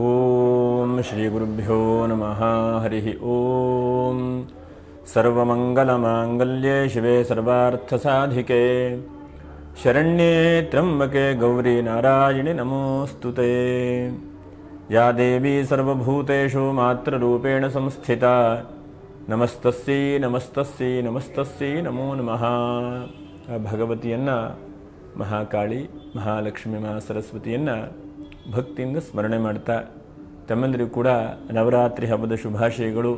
ಓಂ ಶ್ರೀ ಗುರುಭ್ಯೋ ನಮಃ. ಹರಿ ಓಂ. ಸರ್ವಮಂಗಲಮಾಂಗಲ್ಯೆ ಶಿವೆ ಸರ್ವಾರ್ಥಸಾಧಿಕೆ ಶರಣ್ಯೇ ತ್ರ್ಯಂಬಕೆ ಗೌರಿ ನಾರಾಯಣಿ ನಮೋಸ್ತುತೆ. ಯಾ ದೇವಿ ಸರ್ವಭೂತೇಷು ಮಾತೃರೂಪೇಣ ಸಂಸ್ಥಿತಾ ನಮಸ್ತಸ್ಯೈ ನಮಸ್ತಸ್ಯೈ ನಮಸ್ತಸ್ಯೈ ನಮೋ ನಮಃ. ಆ ಭಗವತಿಯನ್ನು, ಮಹಾಕಾಳಿ, ಮಹಾಲಕ್ಷ್ಮಿ, ಮಹಾಸರಸ್ವತಿಯನ್ನು ಭಕ್ತಿಯಿಂದ ಸ್ಮರಣೆ ಮಾಡ್ತಾ ತಮ್ಮೆಲ್ಲರಿಗೂ ಕೂಡ ನವರಾತ್ರಿ ಹಬ್ಬದ ಶುಭಾಶಯಗಳು.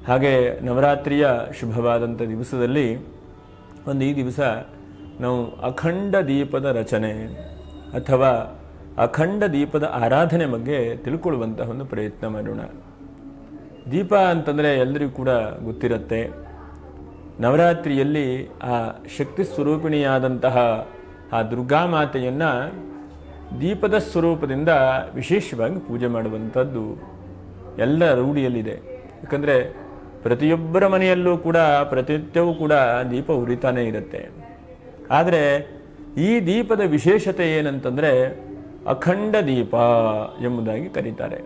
ಹಾಗೆ ನವರಾತ್ರಿಯ ಶುಭವಾದಂಥ ದಿವಸದಲ್ಲಿ ಈ ದಿವಸ ನಾವು ಅಖಂಡ ದೀಪದ ರಚನೆ ಅಥವಾ ಅಖಂಡ ದೀಪದ ಆರಾಧನೆ ಬಗ್ಗೆ ತಿಳ್ಕೊಳ್ಳುವಂತಹ ಒಂದು ಪ್ರಯತ್ನ ಮಾಡೋಣ. ದೀಪ ಅಂತಂದರೆ ಎಲ್ಲರಿಗೂ ಕೂಡ ಗೊತ್ತಿರುತ್ತೆ. ನವರಾತ್ರಿಯಲ್ಲಿ ಆ ಶಕ್ತಿ ಸ್ವರೂಪಿಣಿಯಾದಂತಹ ಆ ದುರ್ಗಾಮಾತೆಯನ್ನು ದೀಪದ ಸ್ವರೂಪದಿಂದ ವಿಶೇಷವಾಗಿ ಪೂಜೆ ಮಾಡುವಂಥದ್ದು ಎಲ್ಲ ರೂಢಿಯಲ್ಲಿದೆ. ಯಾಕಂದರೆ ಪ್ರತಿಯೊಬ್ಬರ ಮನೆಯಲ್ಲೂ ಕೂಡ ಪ್ರತಿನಿತ್ಯವೂ ಕೂಡ ದೀಪ ಉರಿತಾನೇ ಇರುತ್ತೆ. ಆದರೆ ಈ ದೀಪದ ವಿಶೇಷತೆ ಏನಂತಂದರೆ ಅಖಂಡ ದೀಪ ಎಂಬುದಾಗಿ ಕರೀತಾರೆ.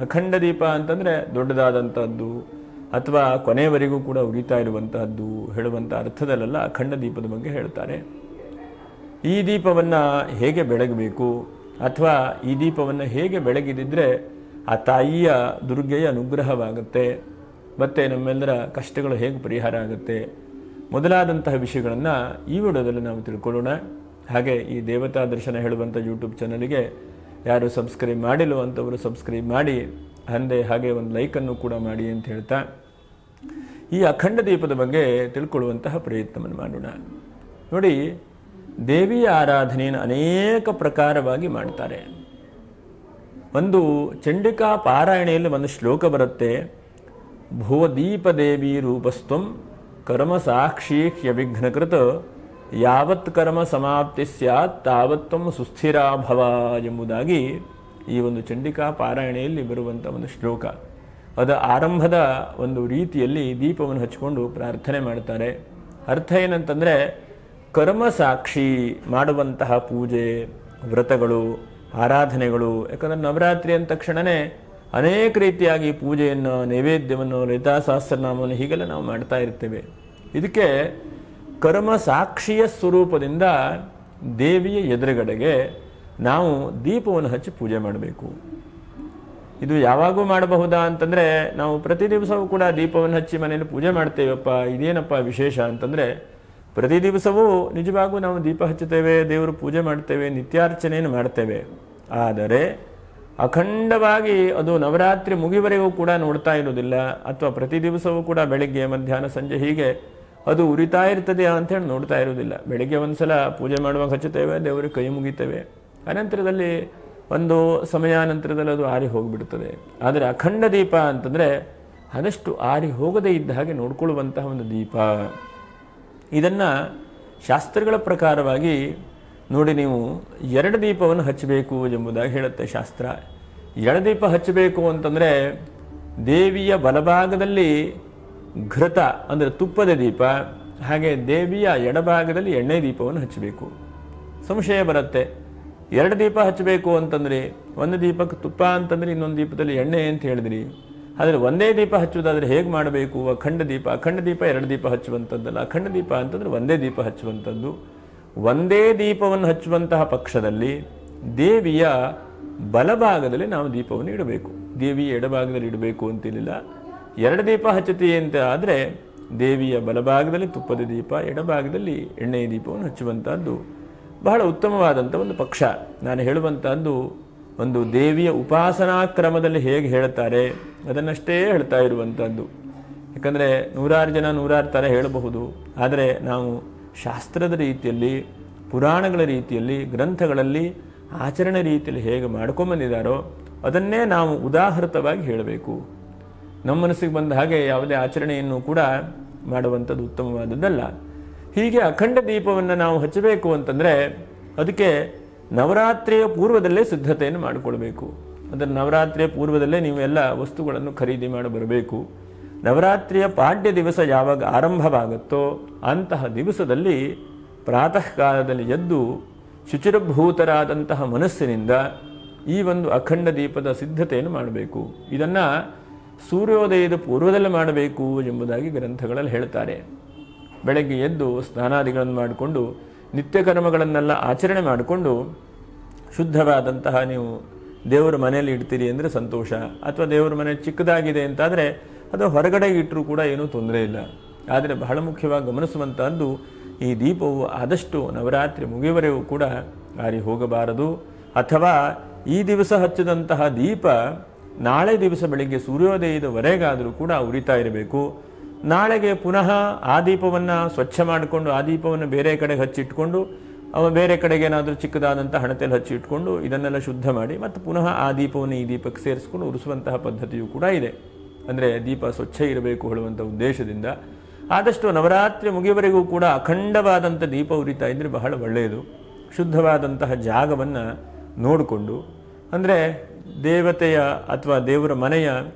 ಅಖಂಡ ದೀಪ ಅಂತಂದರೆ ದೊಡ್ಡದಾದಂಥದ್ದು ಅಥವಾ ಕೊನೆಯವರೆಗೂ ಕೂಡ ಉರಿತಾ ಇರುವಂತಹದ್ದು ಹೇಳುವಂಥ ಅರ್ಥದಲ್ಲೆಲ್ಲ ಅಖಂಡ ದೀಪದ ಬಗ್ಗೆ ಹೇಳ್ತಾರೆ. ಈ ದೀಪವನ್ನು ಹೇಗೆ ಬೆಳಗಬೇಕು ಅಥವಾ ಈ ದೀಪವನ್ನು ಹೇಗೆ ಬೆಳಗಿದಿದ್ರೆ ಆ ತಾಯಿಯ ದುರ್ಗೆಯ ಅನುಗ್ರಹವಾಗುತ್ತೆ, ಮತ್ತು ನಮ್ಮೆಲ್ಲರ ಕಷ್ಟಗಳು ಹೇಗೆ ಪರಿಹಾರ ಆಗುತ್ತೆ ಮೊದಲಾದಂತಹ ವಿಷಯಗಳನ್ನು ಈ ವಿಡಿಯೋದಲ್ಲಿ ನಾವು ತಿಳ್ಕೊಳ್ಳೋಣ. ಹಾಗೆ ಈ ದೇವತಾ ದರ್ಶನ ಹೇಳುವಂಥ ಯೂಟ್ಯೂಬ್ ಚಾನಲ್ಗೆ ಯಾರು ಸಬ್ಸ್ಕ್ರೈಬ್ ಮಾಡಿಲ್ಲೋ ಅಂಥವರು ಸಬ್ಸ್ಕ್ರೈಬ್ ಮಾಡಿ, ಹಾಗೆ ಒಂದು ಲೈಕನ್ನು ಕೂಡ ಮಾಡಿ ಅಂತ ಹೇಳ್ತಾ ಈ ಅಖಂಡ ದೀಪದ ಬಗ್ಗೆ ತಿಳ್ಕೊಳ್ಳುವಂತಹ ಪ್ರಯತ್ನವನ್ನು ಮಾಡೋಣ. ನೋಡಿ, ದೇವಿಯ ಆರಾಧನೆಯನ್ನು ಅನೇಕ ಪ್ರಕಾರವಾಗಿ ಮಾಡ್ತಾರೆ. ಒಂದು ಚಂಡಿಕಾ ಪಾರಾಯಣೆಯಲ್ಲಿ ಒಂದು ಶ್ಲೋಕ ಬರುತ್ತೆ. ಭುವದೀಪ ದೇವಿ ರೂಪಸ್ತ್ವಂ ಕರ್ಮ ಸಾಕ್ಷೀಹ್ಯವಿಘ್ನಕೃತ ಯಾವತ್ ಕರ್ಮ ಸಮಾಪ್ತಿ ಸ್ಯಾತ್ ತಾವತ್ವಂ ಸುಸ್ಥಿರಾ ಭವ ಎಂಬುದಾಗಿ ಈ ಒಂದು ಚಂಡಿಕಾ ಪಾರಾಯಣೆಯಲ್ಲಿ ಬರುವಂಥ ಒಂದು ಶ್ಲೋಕ. ಅದರ ಆರಂಭದ ಒಂದು ರೀತಿಯಲ್ಲಿ ದೀಪವನ್ನು ಹಚ್ಚಿಕೊಂಡು ಪ್ರಾರ್ಥನೆ ಮಾಡ್ತಾರೆ. ಅರ್ಥ ಏನಂತಂದರೆ ಕರ್ಮ ಸಾಕ್ಷಿ ಮಾಡುವಂತಹ ಪೂಜೆ, ವ್ರತಗಳು, ಆರಾಧನೆಗಳು. ಯಾಕಂದರೆ ನವರಾತ್ರಿ ಅಂದ ತಕ್ಷಣವೇ ಅನೇಕ ರೀತಿಯಾಗಿ ಪೂಜೆಯನ್ನು, ನೈವೇದ್ಯವನ್ನು, ಲಲಿತಾ ಸಹಸ್ರನಾಮವನ್ನು ಹೀಗೆಲ್ಲ ನಾವು ಮಾಡ್ತಾ ಇರ್ತೇವೆ. ಇದಕ್ಕೆ ಕರ್ಮ ಸಾಕ್ಷಿಯ ಸ್ವರೂಪದಿಂದ ದೇವಿಯ ಎದುರುಗಡೆಗೆ ನಾವು ದೀಪವನ್ನು ಹಚ್ಚಿ ಪೂಜೆ ಮಾಡಬೇಕು. ಇದು ಯಾವಾಗೂ ಮಾಡಬಹುದಾ ಅಂತಂದರೆ, ನಾವು ಪ್ರತಿ ದಿವಸವೂ ಕೂಡ ದೀಪವನ್ನು ಹಚ್ಚಿ ಮನೆಯಲ್ಲಿ ಪೂಜೆ ಮಾಡ್ತೇವಪ್ಪ, ಇದೇನಪ್ಪ ವಿಶೇಷ ಅಂತಂದರೆ, ಪ್ರತಿ ದಿವಸವೂ ನಿಜವಾಗೂ ನಾವು ದೀಪ ಹಚ್ಚುತ್ತೇವೆ, ದೇವರು ಪೂಜೆ ಮಾಡ್ತೇವೆ, ನಿತ್ಯಾರ್ಚನೆಯನ್ನು ಮಾಡ್ತೇವೆ. ಆದರೆ ಅಖಂಡವಾಗಿ ಅದು ನವರಾತ್ರಿ ಮುಗಿವರೆಗೂ ಕೂಡ ನೋಡ್ತಾ ಇರೋದಿಲ್ಲ, ಅಥವಾ ಪ್ರತಿ ದಿವಸವೂ ಕೂಡ ಬೆಳಗ್ಗೆ, ಮಧ್ಯಾಹ್ನ, ಸಂಜೆ ಹೀಗೆ ಅದು ಉರಿತಾ ಇರ್ತದೆ ಅಂಥೇಳಿ ನೋಡ್ತಾ ಇರೋದಿಲ್ಲ. ಬೆಳಗ್ಗೆ ಒಂದು ಸಲ ಪೂಜೆ ಮಾಡುವಾಗ ಹಚ್ಚುತ್ತೇವೆ, ದೇವರಿಗೆ ಕೈ ಮುಗಿತೇವೆ, ಅನಂತರದಲ್ಲಿ ಒಂದು ಸಮಯಾನಂತರದಲ್ಲಿ ಅದು ಆರಿ ಹೋಗಿಬಿಡ್ತದೆ. ಆದರೆ ಅಖಂಡ ದೀಪ ಅಂತಂದರೆ ಆದಷ್ಟು ಆರಿ ಹೋಗದೇ ಇದ್ದ ಹಾಗೆ ನೋಡ್ಕೊಳ್ಳುವಂತಹ ಒಂದು ದೀಪ. ಇದನ್ನು ಶಾಸ್ತ್ರಗಳ ಪ್ರಕಾರವಾಗಿ ನೋಡಿ, ನೀವು 2 ದೀಪವನ್ನು ಹಚ್ಚಬೇಕು ಎಂಬುದಾಗಿ ಹೇಳುತ್ತೆ ಶಾಸ್ತ್ರ. 2 ದೀಪ ಹಚ್ಚಬೇಕು ಅಂತಂದರೆ ದೇವಿಯ ಬಲಭಾಗದಲ್ಲಿ ಘೃತ ಅಂದರೆ ತುಪ್ಪದ ದೀಪ, ಹಾಗೆ ದೇವಿಯ ಎಡಭಾಗದಲ್ಲಿ ಎಣ್ಣೆ ದೀಪವನ್ನು ಹಚ್ಚಬೇಕು. ಸಂಶಯ ಬರುತ್ತೆ, 2 ದೀಪ ಹಚ್ಚಬೇಕು ಅಂತಂದರೆ ಒಂದು ದೀಪಕ್ಕೆ ತುಪ್ಪ ಅಂತಂದರೆ ಇನ್ನೊಂದು ದೀಪದಲ್ಲಿ ಎಣ್ಣೆ ಅಂತ ಹೇಳಿದ್ರಿ. ಆದರೆ ಒಂದೇ ದೀಪ ಹಚ್ಚುವುದಾದರೆ ಹೇಗೆ ಮಾಡಬೇಕು? ಅಖಂಡ ದೀಪ 2 ದೀಪ ಹಚ್ಚುವಂಥದ್ದಲ್ಲ. ಅಖಂಡ ದೀಪ ಅಂತಂದರೆ ಒಂದೇ ದೀಪ ಹಚ್ಚುವಂಥದ್ದು. ಒಂದೇ ದೀಪವನ್ನು ಹಚ್ಚುವಂತಹ ಪಕ್ಷದಲ್ಲಿ ದೇವಿಯ ಬಲಭಾಗದಲ್ಲಿ ನಾವು ದೀಪವನ್ನು ಇಡಬೇಕು, ದೇವಿಯ ಎಡಭಾಗದಲ್ಲಿ ಇಡಬೇಕು ಅಂತಿಲ್ಲ. 2 ದೀಪ ಹಚ್ಚುತ್ತೀವಿ ಅಂತ ಆದರೆ ದೇವಿಯ ಬಲಭಾಗದಲ್ಲಿ ತುಪ್ಪದ ದೀಪ, ಎಡಭಾಗದಲ್ಲಿ ಎಣ್ಣೆಯ ದೀಪವನ್ನು ಹಚ್ಚುವಂಥದ್ದು ಬಹಳ ಉತ್ತಮವಾದಂಥ ಒಂದು ಪಕ್ಷ. ನಾನು ಹೇಳುವಂಥದ್ದು ಒಂದು ದೇವಿಯ ಉಪಾಸನಾ ಕ್ರಮದಲ್ಲಿ ಹೇಗೆ ಹೇಳ್ತಾರೆ ಅದನ್ನಷ್ಟೇ ಹೇಳ್ತಾ ಇರುವಂಥದ್ದು. ಯಾಕಂದರೆ 100 ಜನ 100 ಥರ ಹೇಳಬಹುದು. ಆದರೆ ನಾವು ಶಾಸ್ತ್ರದ ರೀತಿಯಲ್ಲಿ, ಪುರಾಣಗಳ ರೀತಿಯಲ್ಲಿ, ಗ್ರಂಥಗಳಲ್ಲಿ ಆಚರಣೆ ರೀತಿಯಲ್ಲಿ ಹೇಗೆ ಮಾಡ್ಕೊಂಬಂದಿದ್ದಾರೋ ಅದನ್ನೇ ನಾವು ಉದಾಹೃತವಾಗಿ ಹೇಳಬೇಕು. ನಮ್ಮ ಮನಸ್ಸಿಗೆ ಬಂದ ಹಾಗೆ ಯಾವುದೇ ಆಚರಣೆಯನ್ನು ಕೂಡ ಮಾಡುವಂಥದ್ದು ಉತ್ತಮವಾದದ್ದಲ್ಲ. ಹೀಗೆ ಅಖಂಡ ದೀಪವನ್ನು ನಾವು ಹಚ್ಚಬೇಕು ಅಂತಂದರೆ ಅದಕ್ಕೆ ನವರಾತ್ರಿಯ ಪೂರ್ವದಲ್ಲೇ ಸಿದ್ಧತೆಯನ್ನು ಮಾಡಿಕೊಳ್ಬೇಕು. ಅದನ್ನು ನವರಾತ್ರಿಯ ಪೂರ್ವದಲ್ಲೇ ನೀವು ಎಲ್ಲ ವಸ್ತುಗಳನ್ನು ಖರೀದಿ ಮಾಡಿ ಬರಬೇಕು. ನವರಾತ್ರಿಯ ಪಾಡ್ಯ ದಿವಸ ಯಾವಾಗ ಆರಂಭವಾಗುತ್ತೋ ಅಂತಹ ದಿವಸದಲ್ಲಿ ಪ್ರಾತಃ ಕಾಲದಲ್ಲಿ ಎದ್ದು ಶುಚಿರಭೂತರಾದಂತಹ ಮನಸ್ಸಿನಿಂದ ಈ ಒಂದು ಅಖಂಡ ದೀಪದ ಸಿದ್ಧತೆಯನ್ನು ಮಾಡಬೇಕು. ಇದನ್ನು ಸೂರ್ಯೋದಯದ ಪೂರ್ವದಲ್ಲಿ ಮಾಡಬೇಕು ಎಂಬುದಾಗಿ ಗ್ರಂಥಗಳಲ್ಲಿ ಹೇಳ್ತಾರೆ. ಬೆಳಗ್ಗೆ ಎದ್ದು ಸ್ನಾನಾದಿಗಳನ್ನು ಮಾಡಿಕೊಂಡು ನಿತ್ಯ ಕರ್ಮಗಳನ್ನೆಲ್ಲ ಆಚರಣೆ ಮಾಡಿಕೊಂಡು ಶುದ್ಧವಾದಂತಹ ನೀವು ದೇವರ ಮನೆಯಲ್ಲಿ ಇಡ್ತೀರಿ ಅಂದರೆ ಸಂತೋಷ, ಅಥವಾ ದೇವರ ಮನೆ ಚಿಕ್ಕದಾಗಿದೆ ಅಂತಾದರೆ ಅದು ಹೊರಗಡೆ ಇಟ್ಟರೂ ಕೂಡ ಏನೂ ತೊಂದರೆ ಇಲ್ಲ. ಆದರೆ ಬಹಳ ಮುಖ್ಯವಾಗಿ ಗಮನಿಸುವಂತಹದ್ದು, ಈ ದೀಪವು ಆದಷ್ಟು ನವರಾತ್ರಿ ಮುಗಿಯುವವರೆಗೂ ಕೂಡ ಆರಿ ಹೋಗಬಾರದು. ಅಥವಾ ಈ ದಿವಸ ಹಚ್ಚಿದಂತಹ ದೀಪ ನಾಳೆ ದಿವಸ ಬೆಳಿಗ್ಗೆ ಸೂರ್ಯೋದಯದವರೆಗಾದರೂ ಕೂಡ ಉರಿತಾ ಇರಬೇಕು. ನಾಳೆಗೆ ಪುನಃ ಆ ದೀಪವನ್ನು ಸ್ವಚ್ಛ ಮಾಡಿಕೊಂಡು ಆ ದೀಪವನ್ನು ಬೇರೆ ಕಡೆಗೆ ಹಚ್ಚಿಟ್ಕೊಂಡು ಬೇರೆ ಕಡೆಗೆ ಏನಾದರೂ ಚಿಕ್ಕದಾದಂಥ ಹಣತೆಯಲ್ಲಿ ಹಚ್ಚಿ ಇಟ್ಕೊಂಡು ಇದನ್ನೆಲ್ಲ ಶುದ್ಧ ಮಾಡಿ ಮತ್ತು ಪುನಃ ಆ ದೀಪವನ್ನು ಈ ದೀಪಕ್ಕೆ ಸೇರಿಸ್ಕೊಂಡು ಉರಿಸುವಂತಹ ಪದ್ಧತಿಯೂ ಕೂಡ ಇದೆ. ಅಂದರೆ ದೀಪ ಸ್ವಚ್ಛ ಇರಬೇಕು ಹೇಳುವಂಥ ಉದ್ದೇಶದಿಂದ ಆದಷ್ಟು ನವರಾತ್ರಿ ಮುಗಿಯವರೆಗೂ ಕೂಡ ಅಖಂಡವಾದಂಥ ದೀಪ ಉರಿತಾ ಇದ್ದರೆ ಬಹಳ ಒಳ್ಳೆಯದು. ಶುದ್ಧವಾದಂತಹ ಜಾಗವನ್ನು ನೋಡಿಕೊಂಡು, ಅಂದರೆ ದೇವತೆಯ ಅಥವಾ ದೇವರ ಮನೆಯ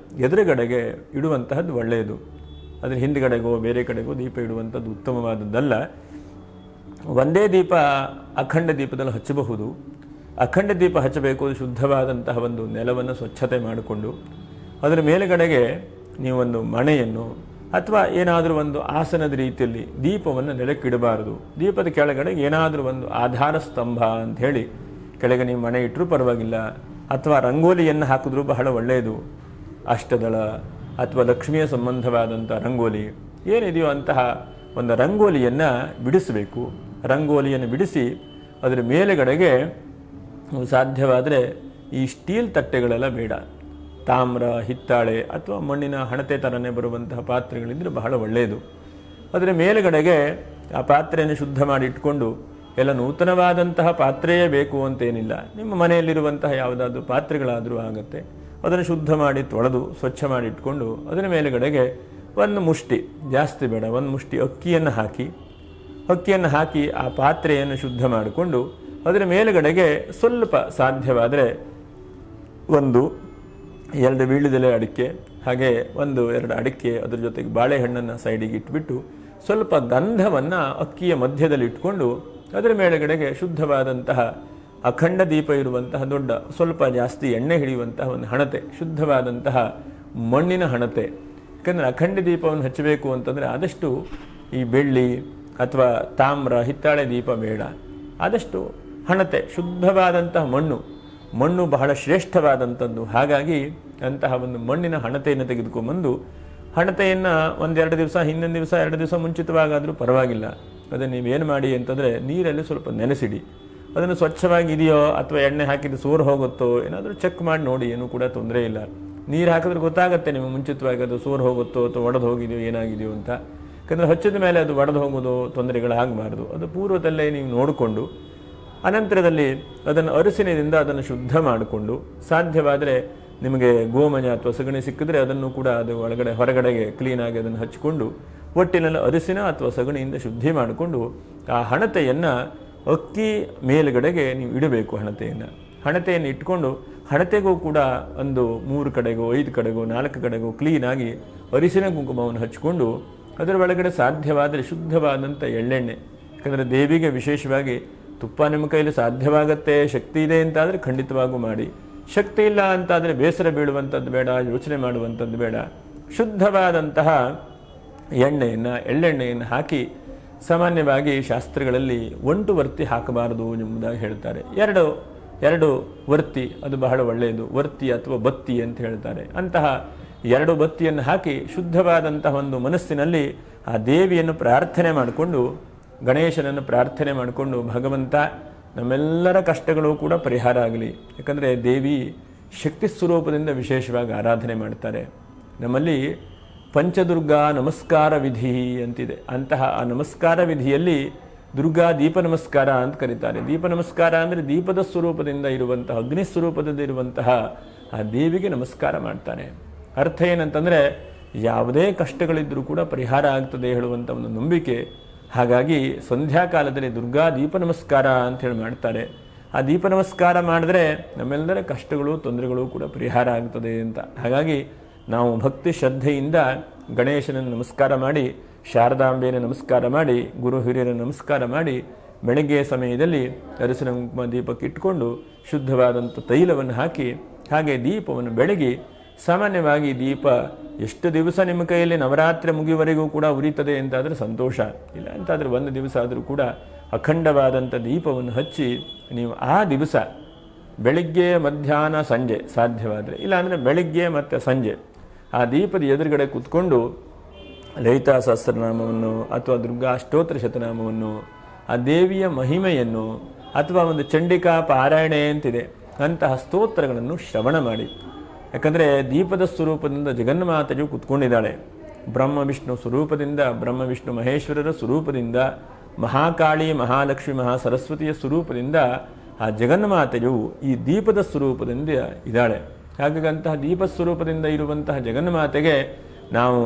ಎದುರುಗಡೆಗೆ ಇಡುವಂತಹದ್ದು ಒಳ್ಳೆಯದು. ಅದರ ಹಿಂದುಗಡೆಗೋ ಬೇರೆ ಕಡೆಗೋ ದೀಪ ಇಡುವಂಥದ್ದು ಉತ್ತಮವಾದದ್ದಲ್ಲ. ಒಂದೇ ದೀಪ ಅಖಂಡ ದೀಪದಲ್ಲಿ ಹಚ್ಚಬಹುದು. ಅಖಂಡ ದೀಪ ಹಚ್ಚಬೇಕು ಶುದ್ಧವಾದಂತಹ ಒಂದು ನೆಲವನ್ನು ಸ್ವಚ್ಛತೆ ಮಾಡಿಕೊಂಡು ಅದರ ಮೇಲುಗಡೆಗೆ ನೀವೊಂದು ಮಣೆಯನ್ನು ಅಥವಾ ಏನಾದರೂ ಒಂದು ಆಸನದ ರೀತಿಯಲ್ಲಿ ದೀಪವನ್ನು ನೆಲಕ್ಕಿಡಬಾರದು. ದೀಪದ ಕೆಳಗಡೆ ಏನಾದರೂ ಒಂದು ಆಧಾರ ಸ್ತಂಭ ಅಂಥೇಳಿ ಕೆಳಗೆ ನೀವು ಮಣೆ ಇಟ್ಟರೂ ಪರವಾಗಿಲ್ಲ, ಅಥವಾ ರಂಗೋಲಿಯನ್ನು ಹಾಕಿದ್ರೂ ಬಹಳ ಒಳ್ಳೆಯದು. ಅಷ್ಟದಳ ಅಥವಾ ಲಕ್ಷ್ಮಿಯ ಸಂಬಂಧವಾದಂಥ ರಂಗೋಲಿ ಏನಿದೆಯೋ ಅಂತಹ ಒಂದು ರಂಗೋಲಿಯನ್ನು ಬಿಡಿಸಬೇಕು. ರಂಗೋಲಿಯನ್ನು ಬಿಡಿಸಿ ಅದರ ಮೇಲುಗಡೆಗೆ ಸಾಧ್ಯವಾದರೆ ಈ ಸ್ಟೀಲ್ ತಟ್ಟೆಗಳೆಲ್ಲ ಬೇಡ, ತಾಮ್ರ, ಹಿತ್ತಾಳೆ ಅಥವಾ ಮಣ್ಣಿನ ಹಣತೆ ಥರನೇ ಬರುವಂತಹ ಪಾತ್ರೆಗಳಿದ್ದರೆ ಬಹಳ ಒಳ್ಳೆಯದು. ಅದರ ಮೇಲುಗಡೆಗೆ ಆ ಪಾತ್ರೆಯನ್ನು ಶುದ್ಧ ಮಾಡಿ ಇಟ್ಕೊಂಡು, ಎಲ್ಲ ನೂತನವಾದಂತಹ ಪಾತ್ರೆಯೇ ಬೇಕು ಅಂತೇನಿಲ್ಲ, ನಿಮ್ಮ ಮನೆಯಲ್ಲಿರುವಂತಹ ಯಾವುದಾದ್ರೂ ಪಾತ್ರೆಗಳಾದರೂ ಆಗುತ್ತೆ, ಅದನ್ನು ಶುದ್ಧ ಮಾಡಿ ತೊಳೆದು ಸ್ವಚ್ಛ ಮಾಡಿ ಇಟ್ಕೊಂಡು ಅದರ ಮೇಲುಗಡೆಗೆ ಒಂದು ಮುಷ್ಟಿ, ಜಾಸ್ತಿ ಬೇಡ, ಒಂದು ಮುಷ್ಟಿ ಅಕ್ಕಿಯನ್ನು ಹಾಕಿ ಆ ಪಾತ್ರೆಯನ್ನು ಶುದ್ಧ ಮಾಡಿಕೊಂಡು ಅದರ ಮೇಲುಗಡೆಗೆ ಸ್ವಲ್ಪ ಸಾಧ್ಯವಾದರೆ 1-2 ವೀಳ್ಯದೆಲೆ ಅಡಿಕೆ, ಹಾಗೆ 1-2 ಅಡಿಕೆ, ಅದರ ಜೊತೆಗೆ ಬಾಳೆಹಣ್ಣನ್ನು ಸೈಡಿಗೆ ಇಟ್ಬಿಟ್ಟು ಸ್ವಲ್ಪ ಗಂಧವನ್ನು ಅಕ್ಕಿಯ ಮಧ್ಯದಲ್ಲಿ ಇಟ್ಕೊಂಡು ಅದರ ಮೇಲುಗಡೆಗೆ ಶುದ್ಧವಾದಂತಹ ಅಖಂಡ ದೀಪ ಇರುವಂತಹ ದೊಡ್ಡ ಸ್ವಲ್ಪ ಜಾಸ್ತಿ ಎಣ್ಣೆ ಹಿಡಿಯುವಂತಹ ಒಂದು ಹಣತೆ, ಶುದ್ಧವಾದಂತಹ ಮಣ್ಣಿನ ಹಣತೆ. ಯಾಕಂದರೆ ಅಖಂಡ ದೀಪವನ್ನು ಹಚ್ಚಬೇಕು ಅಂತಂದರೆ ಆದಷ್ಟು ಈ ಬೆಳ್ಳಿ ಅಥವಾ ತಾಮ್ರ, ಹಿತ್ತಾಳೆ ದೀಪ ಬೇಡ, ಆದಷ್ಟು ಹಣತೆ, ಶುದ್ಧವಾದಂತಹ ಮಣ್ಣು ಬಹಳ ಶ್ರೇಷ್ಠವಾದಂಥದ್ದು. ಹಾಗಾಗಿ ಅಂತಹ ಒಂದು ಮಣ್ಣಿನ ಹಣತೆಯನ್ನು ತೆಗೆದುಕೊಂಡ್ಬಂದು, ಹಣತೆಯನ್ನು 1-2 ದಿವಸ, ಹಿಂದಿನ ದಿವಸ 2 ದಿವಸ ಮುಂಚಿತವಾಗಾದರೂ ಪರವಾಗಿಲ್ಲ, ಅದನ್ನು ನೀವೇನು ಮಾಡಿ ಅಂತಂದರೆ ನೀರಲ್ಲಿ ಸ್ವಲ್ಪ ನೆನೆಸಿಡಿ. ಅದನ್ನು ಸ್ವಚ್ಛವಾಗಿದೆಯೋ ಅಥವಾ ಎಣ್ಣೆ ಹಾಕಿದ್ದು ಸೋರು ಹೋಗುತ್ತೋ ಏನಾದರೂ ಚೆಕ್ ಮಾಡಿ ನೋಡಿ, ಏನೂ ಕೂಡ ತೊಂದರೆ ಇಲ್ಲ. ನೀರು ಹಾಕಿದ್ರೆ ಗೊತ್ತಾಗುತ್ತೆ ನಿಮಗೆ ಮುಂಚಿತವಾಗಿ ಅದು ಸೋರು ಹೋಗುತ್ತೋ ಅಥವಾ ಒಡೆದು ಹೋಗಿದೆಯೋ ಏನಾಗಿದೆಯೋ ಅಂತ. ಯಾಕಂದರೆ ಹಚ್ಚಿದ ಮೇಲೆ ಅದು ಒಡೆದು ಹೋಗೋದು ತೊಂದರೆಗಳಾಗಬಾರ್ದು. ಅದು ಪೂರ್ವದಲ್ಲೇ ನೀವು ನೋಡಿಕೊಂಡು ಅನಂತರದಲ್ಲಿ ಅದನ್ನು ಅರಿಸಿನಿಂದ ಅದನ್ನು ಶುದ್ಧ ಮಾಡಿಕೊಂಡು, ಸಾಧ್ಯವಾದರೆ ನಿಮಗೆ ಗೋಮಯ ಅಥವಾ ಸಗಣಿ ಸಿಕ್ಕಿದ್ರೆ ಅದನ್ನು ಕೂಡ ಅದು ಹೊರಗಡೆಗೆ ಕ್ಲೀನಾಗಿ ಅದನ್ನು ಹಚ್ಚಿಕೊಂಡು ಒಟ್ಟಿನಲ್ಲಿ ಅರಿಸಿನ ಅಥವಾ ಸಗಣಿಯಿಂದ ಶುದ್ಧಿ ಮಾಡಿಕೊಂಡು ಆ ಹಣತೆಯನ್ನು ಅಕ್ಕಿ ಮೇಲುಗಡೆಗೆ ನೀವು ಇಡಬೇಕು. ಹಣತೆಯನ್ನು ಇಟ್ಕೊಂಡು ಹಣತೆಗೂ ಕೂಡ 3 ಕಡೆಗೋ 5 ಕಡೆಗೋ 4 ಕಡೆಗೋ ಕ್ಲೀನಾಗಿ ಅರಿಸಿನ ಕುಂಕುಮವನ್ನು ಹಚ್ಚಿಕೊಂಡು ಅದರ ಒಳಗಡೆ ಸಾಧ್ಯವಾದರೆ ಶುದ್ಧವಾದಂಥ ಎಳ್ಳೆಣ್ಣೆ, ಯಾಕಂದರೆ ದೇವಿಗೆ ವಿಶೇಷವಾಗಿ ತುಪ್ಪ ನಿಮ್ಮ ಕೈಯಲ್ಲಿ ಸಾಧ್ಯವಾಗತ್ತೆ, ಶಕ್ತಿ ಇದೆ ಅಂತಾದರೆ ಖಂಡಿತವಾಗೂ ಮಾಡಿ. ಶಕ್ತಿ ಇಲ್ಲ ಅಂತಾದರೆ ಬೇಸರ ಬೀಳುವಂಥದ್ದು ಬೇಡ, ಯೋಚನೆ ಮಾಡುವಂಥದ್ದು ಬೇಡ. ಶುದ್ಧವಾದಂತಹ ಎಳ್ಳೆಣ್ಣೆಯನ್ನು ಹಾಕಿ, ಸಾಮಾನ್ಯವಾಗಿ ಶಾಸ್ತ್ರಗಳಲ್ಲಿ 1 ವರ್ತಿ ಹಾಕಬಾರದು ಎಂಬುದಾಗಿ ಹೇಳ್ತಾರೆ. 2 ವರ್ತಿ ಅದು ಬಹಳ ಒಳ್ಳೆಯದು, ವರ್ತಿ ಅಥವಾ ಬತ್ತಿ ಅಂತ ಹೇಳ್ತಾರೆ. ಅಂತಹ 2 ಬತ್ತಿಯನ್ನು ಹಾಕಿ ಶುದ್ಧವಾದಂತಹ ಒಂದು ಮನಸ್ಸಿನಲ್ಲಿ ಆ ದೇವಿಯನ್ನು ಪ್ರಾರ್ಥನೆ ಮಾಡಿಕೊಂಡು, ಗಣೇಶನನ್ನು ಪ್ರಾರ್ಥನೆ ಮಾಡಿಕೊಂಡು, ಭಗವಂತ ನಮ್ಮೆಲ್ಲರ ಕಷ್ಟಗಳು ಕೂಡ ಪರಿಹಾರ ಆಗಲಿ. ಯಾಕಂದರೆ ದೇವಿ ಶಕ್ತಿ ಸ್ವರೂಪದಿಂದ ವಿಶೇಷವಾಗಿ ಆರಾಧನೆ ಮಾಡ್ತಾರೆ. ನಮ್ಮಲ್ಲಿ ಪಂಚದುರ್ಗಾ ನಮಸ್ಕಾರ ವಿಧಿ ಅಂತಿದೆ. ಅಂತಹ ಆ ನಮಸ್ಕಾರ ವಿಧಿಯಲ್ಲಿ ದುರ್ಗಾ ದೀಪ ನಮಸ್ಕಾರ ಅಂತ ಕರೀತಾರೆ. ದೀಪ ನಮಸ್ಕಾರ ಅಂದರೆ ದೀಪದ ಸ್ವರೂಪದಿಂದ ಇರುವಂತಹ, ಅಗ್ನಿ ಸ್ವರೂಪದಿಂದ ಇರುವಂತಹ ಆ ದೇವಿಗೆ ನಮಸ್ಕಾರ ಮಾಡ್ತಾರೆ. ಅರ್ಥ ಏನಂತಂದರೆ ಯಾವುದೇ ಕಷ್ಟಗಳಿದ್ದರೂ ಕೂಡ ಪರಿಹಾರ ಆಗ್ತದೆ ಹೇಳುವಂಥ ಒಂದು ನಂಬಿಕೆ. ಹಾಗಾಗಿ ಸಂಧ್ಯಾಕಾಲದಲ್ಲಿ ದುರ್ಗಾ ದೀಪ ನಮಸ್ಕಾರ ಅಂಥೇಳಿ ಮಾಡ್ತಾರೆ. ಆ ದೀಪ ನಮಸ್ಕಾರ ಮಾಡಿದ್ರೆ ನಮ್ಮೆಲ್ಲರ ಕಷ್ಟಗಳು ತೊಂದರೆಗಳು ಕೂಡ ಪರಿಹಾರ ಆಗ್ತದೆ ಅಂತ. ಹಾಗಾಗಿ ನಾವು ಭಕ್ತಿ ಶ್ರದ್ಧೆಯಿಂದ ಗಣೇಶನನ್ನು ನಮಸ್ಕಾರ ಮಾಡಿ, ಶಾರದಾಂಬೆಯನ್ನು ನಮಸ್ಕಾರ ಮಾಡಿ, ಗುರು ಹಿರಿಯರನ್ನು ನಮಸ್ಕಾರ ಮಾಡಿ, ಬೆಳಗ್ಗೆ ಸಮಯದಲ್ಲಿ ಅರಿಶಿನ ಕುಂಕುಮ ದೀಪಕ್ಕೆ ಇಟ್ಕೊಂಡು ಶುದ್ಧವಾದಂಥ ತೈಲವನ್ನು ಹಾಕಿ ಹಾಗೆ ದೀಪವನ್ನು ಬೆಳಗಿ, ಸಾಮಾನ್ಯವಾಗಿ ದೀಪ ಎಷ್ಟು ದಿವಸ ನಿಮ್ಮ ಕೈಯಲ್ಲಿ ನವರಾತ್ರಿ ಮುಗಿಯುವವರೆಗೂ ಕೂಡ ಉರಿತದೆ ಅಂತಾದರೆ ಸಂತೋಷ, ಇಲ್ಲ ಅಂತಾದರೆ ಒಂದು ದಿವಸ ಆದರೂ ಕೂಡ ಅಖಂಡವಾದಂಥ ದೀಪವನ್ನು ಹಚ್ಚಿ ನೀವು ಆ ದಿವಸ ಬೆಳಿಗ್ಗೆ ಮಧ್ಯಾಹ್ನ ಸಂಜೆ ಸಾಧ್ಯವಾದರೆ, ಇಲ್ಲಾಂದರೆ ಬೆಳಿಗ್ಗೆ ಮತ್ತು ಸಂಜೆ ಆ ದೀಪದ ಎದುರುಗಡೆ ಕೂತ್ಕೊಂಡು ಲಲಿತಾ ಸಹಸ್ರನಾಮವನ್ನು ಅಥವಾ ದುರ್ಗಾ ಅಷ್ಟೋತ್ತರ ಶತನಾಮವನ್ನು, ಆ ದೇವಿಯ ಮಹಿಮೆಯನ್ನು ಅಥವಾ ಒಂದು ಚಂಡಿಕಾ ಪಾರಾಯಣೆ ಅಂತಿದೆ ಅಂತಹ ಸ್ತೋತ್ರಗಳನ್ನು ಶ್ರವಣ ಮಾಡಿ. ಯಾಕಂದರೆ ದೀಪದ ಸ್ವರೂಪದಿಂದ ಜಗನ್ಮಾತೆಯು ಕೂತ್ಕೊಂಡಿದ್ದಾಳೆ. ಬ್ರಹ್ಮ ವಿಷ್ಣು ಸ್ವರೂಪದಿಂದ, ಬ್ರಹ್ಮ ವಿಷ್ಣು ಮಹೇಶ್ವರರ ಸ್ವರೂಪದಿಂದ, ಮಹಾಕಾಳಿ ಮಹಾಲಕ್ಷ್ಮಿ ಮಹಾಸರಸ್ವತಿಯ ಸ್ವರೂಪದಿಂದ ಆ ಜಗನ್ಮಾತೆಯು ಈ ದೀಪದ ಸ್ವರೂಪದಿಂದ ಇದ್ದಾಳೆ. ಹಾಗಾಗಿ ಅಂತಹ ದೀಪ ಸ್ವರೂಪದಿಂದ ಇರುವಂತಹ ಜಗನ್ಮಾತೆಗೆ ನಾವು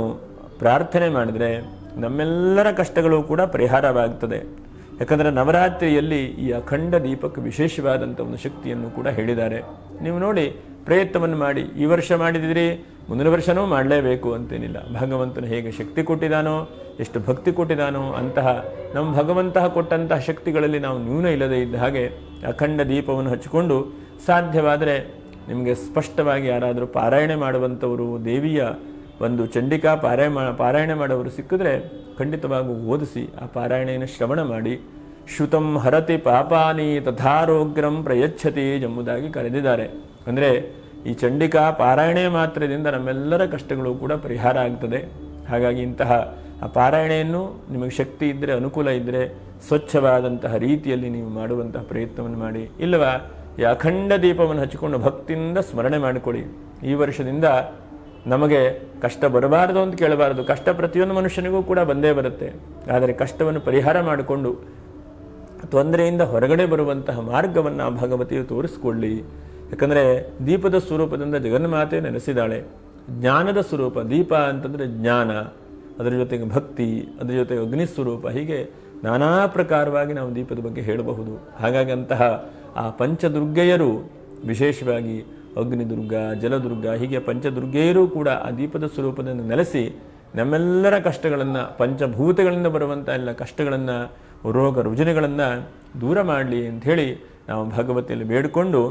ಪ್ರಾರ್ಥನೆ ಮಾಡಿದರೆ ನಮ್ಮೆಲ್ಲರ ಕಷ್ಟಗಳು ಕೂಡ ಪರಿಹಾರವಾಗ್ತದೆ. ಯಾಕಂದರೆ ನವರಾತ್ರಿಯಲ್ಲಿ ಈ ಅಖಂಡ ದೀಪಕ್ಕೆ ವಿಶೇಷವಾದಂಥ ಒಂದು ಶಕ್ತಿಯನ್ನು ಕೂಡ ಹೇಳಿದ್ದಾರೆ. ನೀವು ನೋಡಿ, ಪ್ರಯತ್ನವನ್ನು ಮಾಡಿ. ಈ ವರ್ಷ ಮಾಡಿದಿರಿ, ಮುಂದಿನ ವರ್ಷನೂ ಮಾಡಲೇಬೇಕು ಅಂತೇನಿಲ್ಲ. ಭಗವಂತನು ಹೇಗೆ ಶಕ್ತಿ ಕೊಟ್ಟಿದ್ದಾನೋ, ಎಷ್ಟು ಭಕ್ತಿ ಕೊಟ್ಟಿದ್ದಾನೋ ಅಂತಹ ನಮ್ಮ ಭಗವಂತ ಕೊಟ್ಟಂತಹ ಶಕ್ತಿಗಳಲ್ಲಿ ನಾವು ನ್ಯೂನ ಇಲ್ಲದೆ ಇದ್ದ ಹಾಗೆ ಅಖಂಡ ದೀಪವನ್ನು ಹಚ್ಚಿಕೊಂಡು, ಸಾಧ್ಯವಾದರೆ ನಿಮಗೆ ಸ್ಪಷ್ಟವಾಗಿ ಯಾರಾದರೂ ಪಾರಾಯಣೆ ಮಾಡುವಂಥವರು, ದೇವಿಯ ಒಂದು ಚಂಡಿಕಾ ಪಾರಾಯಣೆ ಮಾಡೋರು ಸಿಕ್ಕಿದ್ರೆ ಖಂಡಿತವಾಗೂ ಓದಿಸಿ ಆ ಪಾರಾಯಣೆಯನ್ನು ಶ್ರವಣ ಮಾಡಿ. ಶ್ರುತಂ ಹರತಿ ಪಾಪಾನಿ ತಥಾರೋಗ್ರಂ ಪ್ರಯಚ್ಛತಿ ಎಂಬುದಾಗಿ ಕರೆದಿದ್ದಾರೆ. ಅಂದರೆ ಈ ಚಂಡಿಕಾ ಪಾರಾಯಣೆ ಮಾತ್ರದಿಂದ ನಮ್ಮೆಲ್ಲರ ಕಷ್ಟಗಳು ಕೂಡ ಪರಿಹಾರ ಆಗ್ತದೆ. ಹಾಗಾಗಿ ಇಂತಹ ಆ ಪಾರಾಯಣೆಯನ್ನು ನಿಮಗೆ ಶಕ್ತಿ ಇದ್ದರೆ, ಅನುಕೂಲ ಇದ್ದರೆ ಸ್ವಚ್ಛವಾದಂತಹ ರೀತಿಯಲ್ಲಿ ನೀವು ಮಾಡುವಂತಹ ಪ್ರಯತ್ನವನ್ನು ಮಾಡಿ. ಇಲ್ಲವಾ ಈ ಅಖಂಡ ದೀಪವನ್ನು ಹಚ್ಚಿಕೊಂಡು ಭಕ್ತಿಯಿಂದ ಸ್ಮರಣೆ ಮಾಡಿಕೊಡಿ. ಈ ವರ್ಷದಿಂದ ನಮಗೆ ಕಷ್ಟ ಬರಬಾರದು ಅಂತ ಕೇಳಬಾರದು. ಕಷ್ಟ ಪ್ರತಿಯೊಂದು ಮನುಷ್ಯನಿಗೂ ಕೂಡ ಬಂದೇ ಬರುತ್ತೆ. ಆದರೆ ಕಷ್ಟವನ್ನು ಪರಿಹಾರ ಮಾಡಿಕೊಂಡು ತೊಂದರೆಯಿಂದ ಹೊರಗಡೆ ಬರುವಂತಹ ಮಾರ್ಗವನ್ನು ಭಗವತಿಯು ತೋರಿಸಿಕೊಳ್ಳಿ. ಯಾಕಂದರೆ ದೀಪದ ಸ್ವರೂಪದಿಂದ ಜಗನ್ಮಾತೆ ನೆಲೆಸಿದಾಳೆ. ಜ್ಞಾನದ ಸ್ವರೂಪ ದೀಪ ಅಂತಂದರೆ ಜ್ಞಾನ, ಅದರ ಜೊತೆಗೆ ಭಕ್ತಿ, ಅದರ ಜೊತೆಗೆ ಅಗ್ನಿ ಸ್ವರೂಪ, ಹೀಗೆ ನಾನಾ ಪ್ರಕಾರವಾಗಿ ನಾವು ದೀಪದ ಬಗ್ಗೆ ಹೇಳಬಹುದು. ಹಾಗಾಗಿ ಅಂತಹ ಆ ಪಂಚದುರ್ಗೆಯರು, ವಿಶೇಷವಾಗಿ ಅಗ್ನಿದುರ್ಗ, ಜಲದುರ್ಗ, ಹೀಗೆ ಪಂಚದುರ್ಗೆಯರು ಕೂಡ ಆ ದೀಪದ ಸ್ವರೂಪದಿಂದ ನೆಲೆಸಿ ನಮ್ಮೆಲ್ಲರ ಕಷ್ಟಗಳನ್ನು, ಪಂಚಭೂತಗಳಿಂದ ಬರುವಂಥ ಎಲ್ಲ ಕಷ್ಟಗಳನ್ನು, ರೋಗ ರುಜಿನಗಳನ್ನು ದೂರ ಮಾಡಲಿ ಅಂಥೇಳಿ ನಾವು ಭಗವತಿಯಲ್ಲಿ ಬೇಡಿಕೊಂಡು,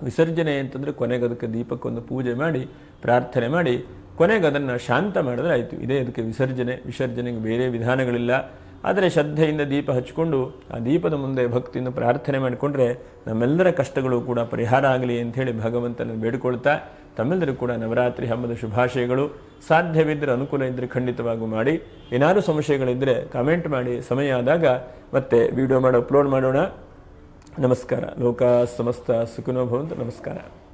ವಿಸರ್ಜನೆ ಅಂತಂದರೆ ಕೊನೆಗೆ ಅದಕ್ಕೆ ದೀಪಕ್ಕೊಂದು ಪೂಜೆ ಮಾಡಿ ಪ್ರಾರ್ಥನೆ ಮಾಡಿ ಕೊನೆಗೆ ಅದನ್ನು ಶಾಂತ ಮಾಡಿದ್ರೆ ಆಯಿತು. ಇದೇ ಅದಕ್ಕೆ ವಿಸರ್ಜನೆ. ವಿಸರ್ಜನೆಗೆ ಬೇರೆ ವಿಧಾನಗಳಿಲ್ಲ. ಆದರೆ ಶ್ರದ್ಧೆಯಿಂದ ದೀಪ ಹಚ್ಕೊಂಡು ಆ ದೀಪದ ಮುಂದೆ ಭಕ್ತಿಯಿಂದ ಪ್ರಾರ್ಥನೆ ಮಾಡಿಕೊಂಡ್ರೆ ನಮ್ಮೆಲ್ಲರ ಕಷ್ಟಗಳು ಕೂಡ ಪರಿಹಾರ ಆಗಲಿ ಅಂಥೇಳಿ ಭಗವಂತನ ಬೇಡಿಕೊಳ್ತಾ, ತಮ್ಮೆಲ್ಲರಿಗೂ ಕೂಡ ನವರಾತ್ರಿ ಹಬ್ಬದ ಶುಭಾಶಯಗಳು. ಸಾಧ್ಯವಿದ್ದರೆ, ಅನುಕೂಲ ಇದ್ದರೆ ಖಂಡಿತವಾಗೂ ಮಾಡಿ. ಏನಾದರೂ ಸಂಶಯಗಳಿದ್ದರೆ ಕಮೆಂಟ್ ಮಾಡಿ. ಸಮಯ ಆದಾಗ ಮತ್ತೆ ವಿಡಿಯೋ ಅಪ್ಲೋಡ್ ಮಾಡೋಣ. ನಮಸ್ಕಾರ. ಲೋಕ ಸಮಸ್ತ ಸುಖಿನೋ ಭವಂತು. ನಮಸ್ಕಾರ.